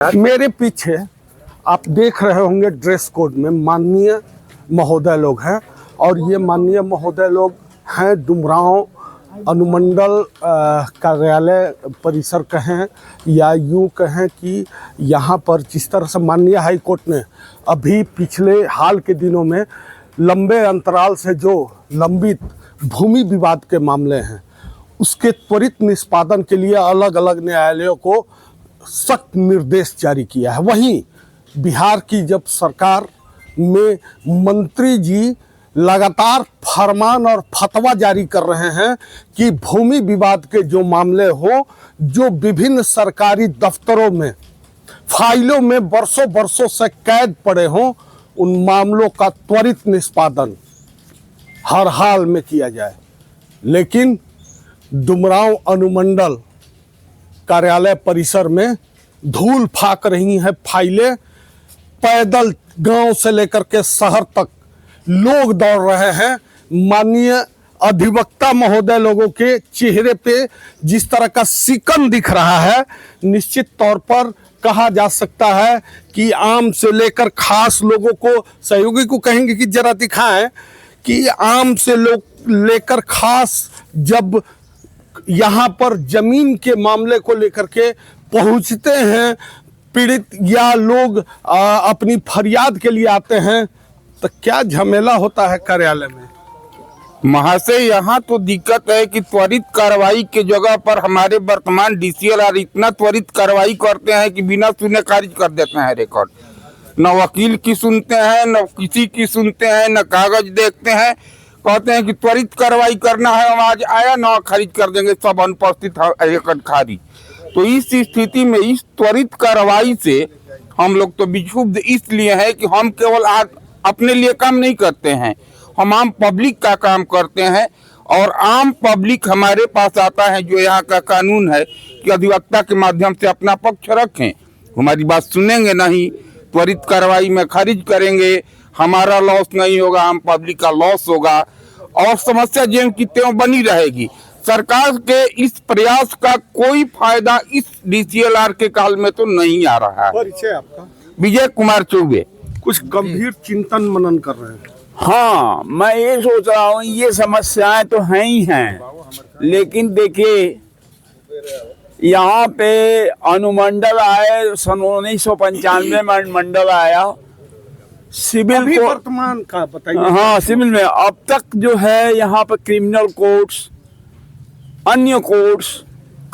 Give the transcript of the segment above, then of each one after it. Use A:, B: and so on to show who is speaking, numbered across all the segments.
A: मेरे पीछे आप देख रहे होंगे ड्रेस कोड में माननीय महोदय लोग हैं और ये माननीय महोदय लोग हैं डुमरांव अनुमंडल कार्यालय परिसर कहें या यूँ कहें कि यहाँ पर जिस तरह से माननीय हाई कोर्ट ने अभी पिछले हाल के दिनों में लंबे अंतराल से जो लंबित भूमि विवाद के मामले हैं उसके त्वरित निष्पादन के लिए अलग अलग न्यायालयों को सख्त निर्देश जारी किया है। वहीं बिहार की जब सरकार में मंत्री जी लगातार फरमान और फतवा जारी कर रहे हैं कि भूमि विवाद के जो मामले हो, जो विभिन्न सरकारी दफ्तरों में फाइलों में वर्षों से कैद पड़े हों, उन मामलों का त्वरित निष्पादन हर हाल में किया जाए। लेकिन डुमरांव अनुमंडल कार्यालय परिसर में धूल फाक रही हैं फाइलें। पैदल गांव से लेकर के शहर तक लोग दौड़ रहे हैं। माननीय अधिवक्ता महोदय लोगों के चेहरे पे जिस तरह का सिकन दिख रहा है, निश्चित तौर पर कहा जा सकता है कि आम से लेकर खास लोगों को, सहयोगी को कहेंगे कि जरा दिखाएं कि आम से लोग लेकर खास जब यहाँ पर जमीन के मामले को लेकर के पहुँचते हैं, पीड़ित या लोग अपनी फरियाद के लिए आते हैं, तो क्या झमेला होता है कार्यालय में।
B: महाशय, यहाँ तो दिक्कत है कि त्वरित कार्रवाई के जगह पर हमारे वर्तमान डीसीएलआर इतना त्वरित कार्रवाई करते हैं कि बिना सुने खारिज कर देते हैं रिकॉर्ड। न वकील की सुनते हैं, न किसी की सुनते हैं, न कागज देखते हैं। कहते हैं कि त्वरित कार्रवाई करना है, आज आया न खारिज कर देंगे, सब अनुपस्थित रिकॉर्ड खारिज। तो इस स्थिति में इस त्वरित कार्रवाई से हम लोग तो विक्षुब्ध इसलिए है कि हम केवल आज अपने लिए काम नहीं करते हैं, हम आम पब्लिक का काम करते हैं। और आम पब्लिक हमारे पास आता है, जो यहाँ का कानून है कि अधिवक्ता के माध्यम से अपना पक्ष रखें, हमारी बात सुनेंगे नहीं, त्वरित कार्रवाई में खारिज करेंगे, हमारा लॉस नहीं होगा, आम पब्लिक का लॉस होगा और समस्या ज्यों की त्यों बनी रहेगी। सरकार के इस प्रयास का कोई फायदा इस डीसीएलआर के काल में तो नहीं आ रहा है।
A: परिचय आपका?
B: विजय कुमार चौबे।
A: कुछ गंभीर चिंतन मनन कर रहे हैं।
C: हाँ, मैं ये सोच रहा हूँ, ये समस्याएं तो हैं ही हैं, लेकिन देखिए यहाँ पे अनुमंडल आए, सन 1995 में अनुमंडल आया, सिविल को
A: वर्तमान का बताइए।
C: हाँ, सिविल में अब तक जो है यहाँ पर क्रिमिनल कोर्ट्स, अन्य कोर्ट्स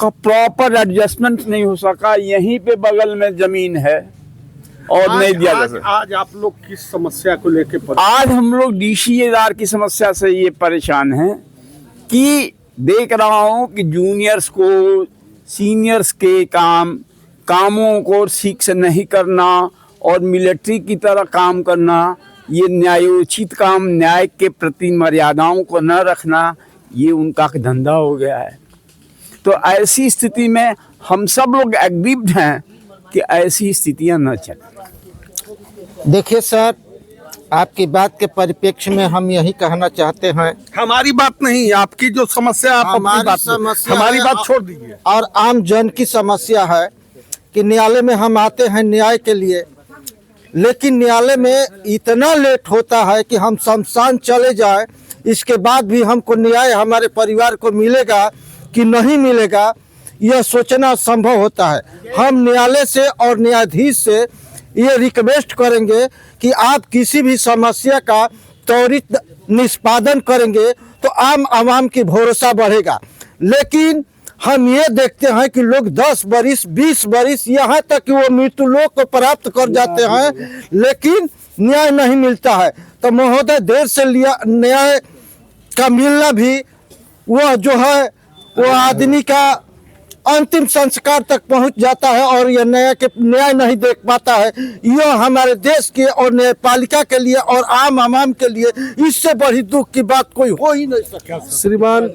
C: का प्रॉपर एडजस्टमेंट नहीं हो सका। यहीं पे बगल में जमीन है और नहीं दिया जा सकता।
A: आज आप लोग किस समस्या को लेकर?
C: आज हम लोग डीसीएलआर की समस्या से ये परेशान हैं कि देख रहा हूँ कि जूनियर्स को सीनियर्स के कामों को ठीक से नहीं करना और मिलिट्री की तरह काम करना, ये न्यायोचित काम, न्याय के प्रति मर्यादाओं को न रखना, ये उनका धंधा हो गया है। तो ऐसी स्थिति में हम सब लोग एग्रीव्ड हैं कि ऐसी स्थितियां न चलें।
D: देखिए सर, आपकी बात के परिप्रेक्ष्य में हम यही कहना चाहते हैं,
A: हमारी बात नहीं, आपकी जो समस्या, आप अपनी बात, हमारी बात छोड़ दीजिए।
D: और आम जन की समस्या है कि न्यायालय में हम आते हैं न्याय के लिए, लेकिन न्यायालय में इतना लेट होता है कि हम शमशान चले जाएं, इसके बाद भी हमको न्याय हमारे परिवार को मिलेगा कि नहीं मिलेगा, यह सोचना संभव होता है। हम न्यायालय से और न्यायाधीश से ये रिक्वेस्ट करेंगे कि आप किसी भी समस्या का त्वरित निष्पादन करेंगे तो आम आवाम की भरोसा बढ़ेगा। लेकिन हम ये देखते हैं कि लोग 10 बरिस 20 बरिस यहाँ तक कि वो मृत्यु लोक को प्राप्त कर जाते हैं, लेकिन न्याय नहीं मिलता है। तो महोदय, देर से लिया न्याय का मिलना भी वह जो है वो आदमी का अंतिम संस्कार तक पहुंच जाता है और यह न्याय नहीं देख पाता है। यह हमारे देश के और न्यायपालिका के लिए और आम आवाम के लिए इससे बड़ी दुख की बात कोई हो ही नहीं सकता।
A: श्रीमान,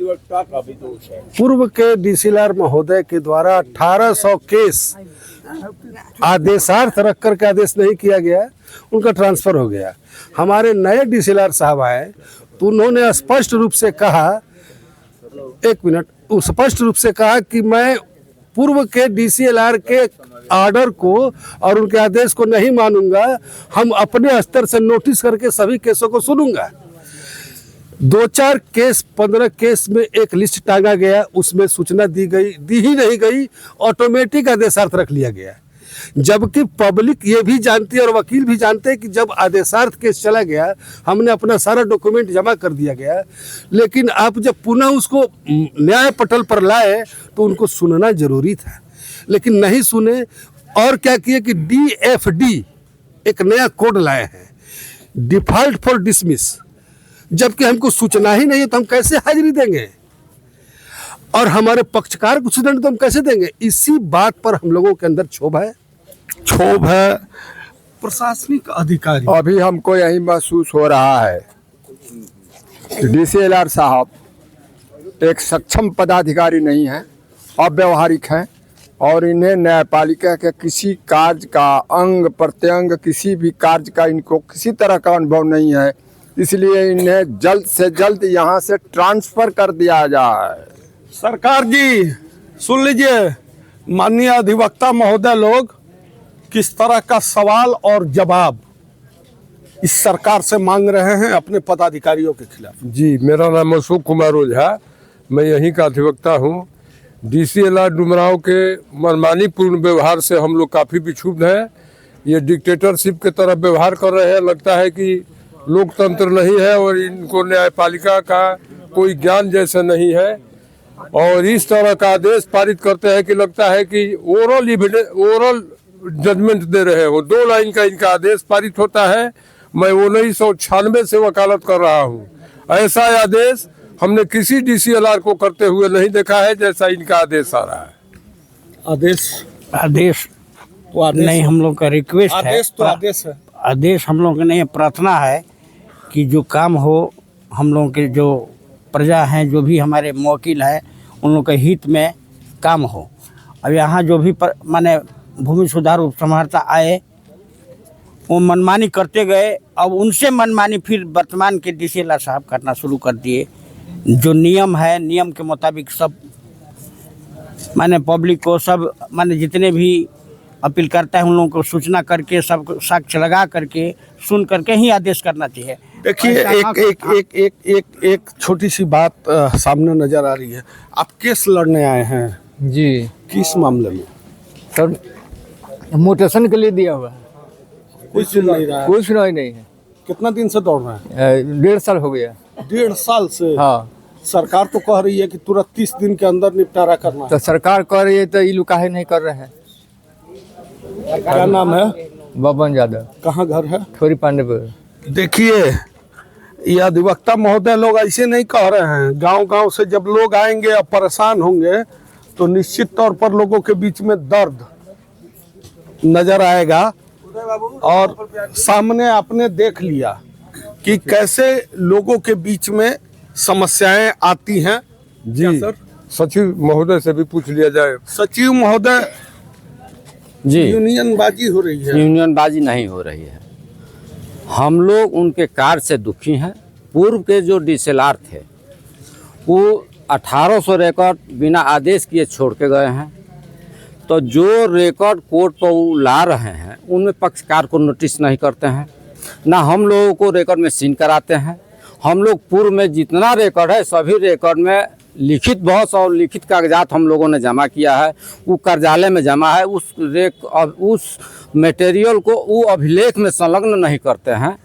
A: पूर्व के डीसीएलआर महोदय के द्वारा 1800 केस आदेशार्थ रख करके आदेश नहीं किया गया, उनका ट्रांसफर हो गया। हमारे नए डीसीएलआर साहब आए तो उन्होंने स्पष्ट रूप से कहा, एक मिनट, स्पष्ट रूप से कहा कि मैं पूर्व के DCLR के ऑर्डर को और उनके आदेश को नहीं मानूंगा, हम अपने स्तर से नोटिस करके सभी केसों को सुनूंगा। 2-4 केस 15 केस में एक लिस्ट टांगा गया, उसमें सूचना दी ही नहीं गई, ऑटोमेटिक आदेशार्थ रख लिया गया। जबकि पब्लिक ये भी जानती है और वकील भी जानते हैं कि जब आदेशार्थ केस चला गया, हमने अपना सारा डॉक्यूमेंट जमा कर दिया गया, लेकिन आप जब पुनः उसको न्याय पटल पर लाए तो उनको सुनना जरूरी था, लेकिन नहीं सुने। और क्या किए कि DFD एक नया कोड लाए हैं, डिफॉल्ट फॉर डिसमिस, जबकि हमको सूचना ही नहीं है तो हम कैसे हाजिरी देंगे और हमारे पक्षकार कुछ दंड तो हम कैसे देंगे। इसी बात पर हम लोगों के अंदर क्षोभ है। प्रशासनिक अधिकारी
E: अभी हमको यही महसूस हो रहा है कि DCLR साहब एक सक्षम पदाधिकारी नहीं है, अव्यवहारिक हैं और इन्हें न्यायपालिका के किसी कार्य का अंग प्रत्यंग, किसी भी कार्य का इनको किसी तरह का अनुभव नहीं है। इसलिए इन्हें जल्द से जल्द यहाँ से ट्रांसफ़र कर दिया जाए।
A: सरकार जी सुन लीजिए, माननीय अधिवक्ता महोदय लोग किस तरह का सवाल और जवाब इस सरकार से मांग रहे हैं अपने पदाधिकारियों के खिलाफ।
F: जी, मेरा नाम अशोक कुमार ओझा, मैं यहीं का अधिवक्ता हूँ। DCLR डुमरांव के मनमानी पूर्ण व्यवहार से हम लोग काफ़ी विक्षुब्ध हैं। ये डिक्टेटरशिप की तरह व्यवहार कर रहे हैं। लगता है कि लोकतंत्र नहीं है और इनको न्यायपालिका का कोई ज्ञान जैसा नहीं है, और इस तरह का आदेश पारित करते हैं कि लगता है कि ओरल जजमेंट दे रहे हो। 2 लाइन का इनका आदेश पारित होता है। मैं 1996 से वकालत कर रहा हूँ। ऐसा आदेश हमने किसी DCLR को करते हुए नहीं देखा है जैसा इनका आदेश आ रहा है।
G: आदेश नहीं, हम लोग का रिक्वेस्ट है।
A: आदेश है।
G: आदेश हम लोग का नहीं, प्रार्थना है कि जो काम हो, हम लोगों के जो प्रजा हैं, जो भी हमारे मौकिल हैं, उन लोग के हित में काम हो। अब यहाँ जो भी माने भूमि सुधार उपसंहर्ता आए, वो मनमानी करते गए। अब उनसे मनमानी फिर वर्तमान के DCLR साहब करना शुरू कर दिए। जो नियम है, नियम के मुताबिक सब माने पब्लिक को, सब माने जितने भी अपील करता है उन लोगों को सूचना करके, सब साक्ष्य लगा करके, सुन करके ही आदेश करना चाहिए।
A: देखिए, एक छोटी सी बात सामने नजर आ रही है। आप केस लड़ने आए हैं
H: जी,
A: किस मामले में?
H: सर मोटेशन के लिए दिया हुआ है,
A: कोई सुन नहीं रहा है।
H: कोई सुनाई नहीं है।
A: कितना दिन से दौड़ रहे हैं?
H: 1.5 साल हो गया।
A: 1.5 साल से?
H: हाँ।
A: सरकार तो कह रही है कि तुरंत 30 दिन के अंदर निपटारा करना है।
H: तो सरकार कह रही है तो ये लोग काहे नहीं कर रहे हैं।
A: क्या नाम है?
H: बबन यादव।
A: कहाँ घर है?
H: थोड़ी पांडेपुर।
A: देखिए, ये अधिवक्ता महोदय लोग ऐसे नहीं कह रहे हैं। गांव-गांव से जब लोग आएंगे और परेशान होंगे तो निश्चित तौर पर लोगों के बीच में दर्द नजर आएगा। और सामने आपने देख लिया कि कैसे लोगों के बीच में समस्याएं आती हैं।
F: जी
A: सर,
F: सचिव महोदय से भी पूछ लिया जाए।
A: सचिव महोदय
G: जी,
A: यूनियनबाजी हो रही है।
G: यूनियनबाजी नहीं हो रही है। हम लोग उनके कार्य से दुखी हैं। पूर्व के जो DCLR थे वो 1800 रिकॉर्ड बिना आदेश किए छोड़ के गए हैं। तो जो रिकॉर्ड कोर्ट पर वो ला रहे हैं उनमें पक्षकार को नोटिस नहीं करते हैं, ना हम लोगों को रिकॉर्ड में सीन कराते हैं। हम लोग पूर्व में जितना रिकॉर्ड है सभी रिकॉर्ड में लिखित बहुत और लिखित कागजात हम लोगों ने जमा किया है, वो कार्यालय में जमा है। उस मटेरियल को वो अभिलेख में संलग्न नहीं करते हैं।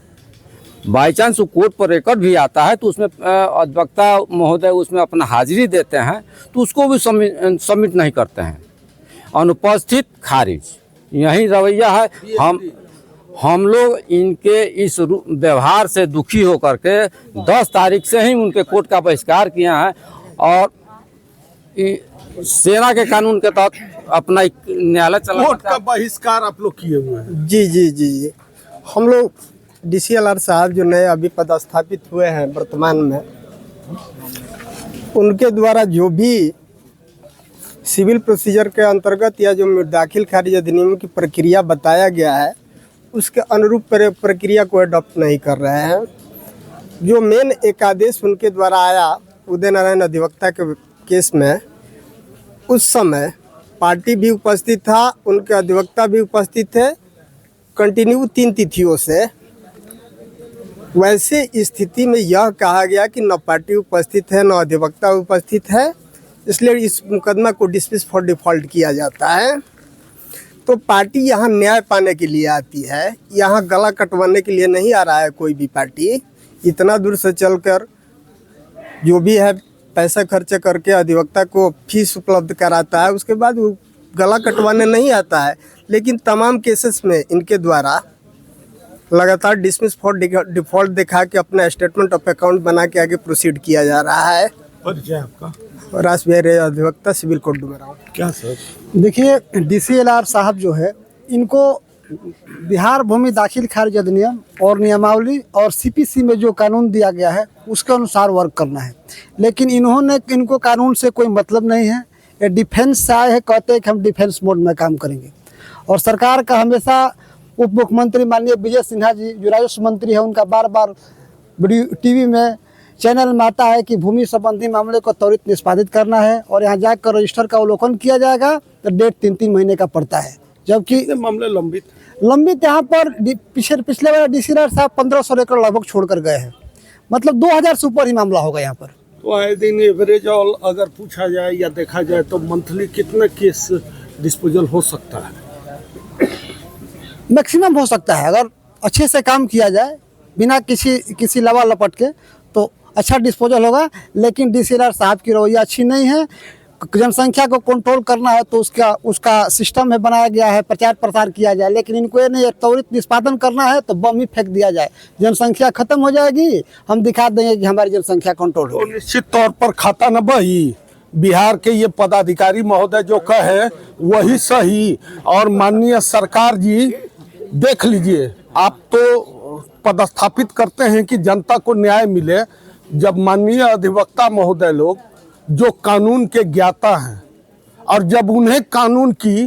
G: बाई चांस वो कोर्ट पर रिकॉर्ड भी आता है तो उसमें अधिवक्ता महोदय उसमें अपना हाजिरी देते हैं तो उसको भी सबमिट नहीं करते हैं। अनुपस्थित खारिज, यही रवैया है। हम लोग इनके इस व्यवहार से दुखी होकर के 10 तारीख से ही उनके कोर्ट का बहिष्कार किया है और सेना के कानून के तहत अपना न्यायालय चला।
A: कोर्ट का बहिष्कार आप लोग किए हुए हैं?
I: जी जी जी जी, हम लोग DCLR साहब जो नए अभी पदस्थापित हुए हैं वर्तमान में, उनके द्वारा जो भी सिविल प्रोसीजर के अंतर्गत या जो दाखिल खारिज अधिनियम की प्रक्रिया बताया गया है उसके अनुरूप प्रक्रिया को अडॉप्ट नहीं कर रहे हैं। जो मेन एक आदेश उनके द्वारा आया उदय नारायण अधिवक्ता के केस में, उस समय पार्टी भी उपस्थित था, उनके अधिवक्ता भी उपस्थित थे कंटिन्यू 3 तिथियों से। वैसे स्थिति में यह कहा गया कि न पार्टी उपस्थित है न अधिवक्ता उपस्थित है, इसलिए इस मुकदमा को डिसमिस फॉर डिफ़ॉल्ट किया जाता है। तो पार्टी यहाँ न्याय पाने के लिए आती है, यहाँ गला कटवाने के लिए नहीं आ रहा है कोई भी पार्टी। इतना दूर से चलकर जो भी है पैसा खर्च करके अधिवक्ता को फीस उपलब्ध कराता है, उसके बाद वो गला कटवाने नहीं आता है। लेकिन तमाम केसेस में इनके द्वारा लगातार डिसमिस फॉर डिफ़ॉल्ट दिखा के अपना स्टेटमेंट ऑफ अकाउंट बना के आगे प्रोसीड किया जा रहा है।
A: परिचय आपका?
I: रासबिहारी अधिवक्ता सिविल कोर्ट डुमरांव।
A: क्या सर?
J: देखिए, DCLR साहब जो है, इनको बिहार भूमि दाखिल खारिज अधिनियम और नियमावली और CPC में जो कानून दिया गया है उसके अनुसार वर्क करना है। लेकिन इनको कानून से कोई मतलब नहीं है। ये डिफेंस से आए हैं, कहते हैं कि हम डिफेंस मोड में काम करेंगे। और सरकार का हमेशा उप मुख्यमंत्री माननीय विजय सिन्हा जी जो राजस्व मंत्री है, उनका बार बार TV में चैनल में आता है कि भूमि संबंधी मामले को त्वरित निष्पादित करना है और यहाँ जाकर रजिस्टर का अवलोकन किया जाएगा तो डेट 3-3 महीने का पड़ता है, जबकि
A: मामले
J: लंबित यहाँ पर पिछले वाला DCLR साहब 1500 एकड़ लगभग छोड़कर गए हैं। मतलब 2000 से ऊपर ही मामला होगा यहाँ पर।
A: तो आए दिन एवरेज ऑल अगर पूछा जाए या देखा जाए तो मंथली कितना केस डिस्पोजल हो सकता है?
J: मैक्सिमम हो सकता है, अगर अच्छे से काम किया जाए बिना किसी लवा लपट के तो अच्छा डिस्पोजल होगा। लेकिन DCLR साहब की रवैया अच्छी नहीं है। जनसंख्या को कंट्रोल करना है तो उसका सिस्टम है बनाया गया है, प्रचार प्रसार किया जाए। लेकिन इनको ये नहीं, त्वरित निष्पादन करना है तो बम ही फेंक दिया जाए, जनसंख्या खत्म हो जाएगी, हम दिखा देंगे कि हमारी जनसंख्या कंट्रोल हो।
A: तो निश्चित तौर पर खाता न बही। बिहार के ये पदाधिकारी महोदय जो कहे वही सही। और माननीय सरकार जी देख लीजिए, आप तो पदस्थापित करते हैं कि जनता को न्याय मिले, जब माननीय अधिवक्ता महोदय लोग जो कानून के ज्ञाता हैं और जब उन्हें कानून की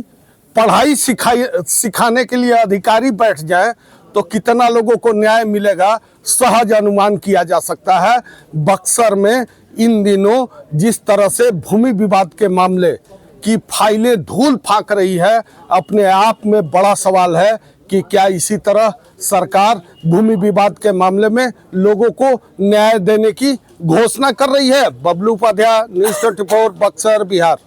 A: पढ़ाई सिखाने के लिए अधिकारी बैठ जाए तो कितना लोगों को न्याय मिलेगा सहज अनुमान किया जा सकता है। बक्सर में इन दिनों जिस तरह से भूमि विवाद के मामले की फाइलें धूल फाँक रही है, अपने आप में बड़ा सवाल है कि क्या इसी तरह सरकार भूमि विवाद के मामले में लोगों को न्याय देने की घोषणा कर रही है। बबलू उपाध्याय, News 24, बक्सर, बिहार।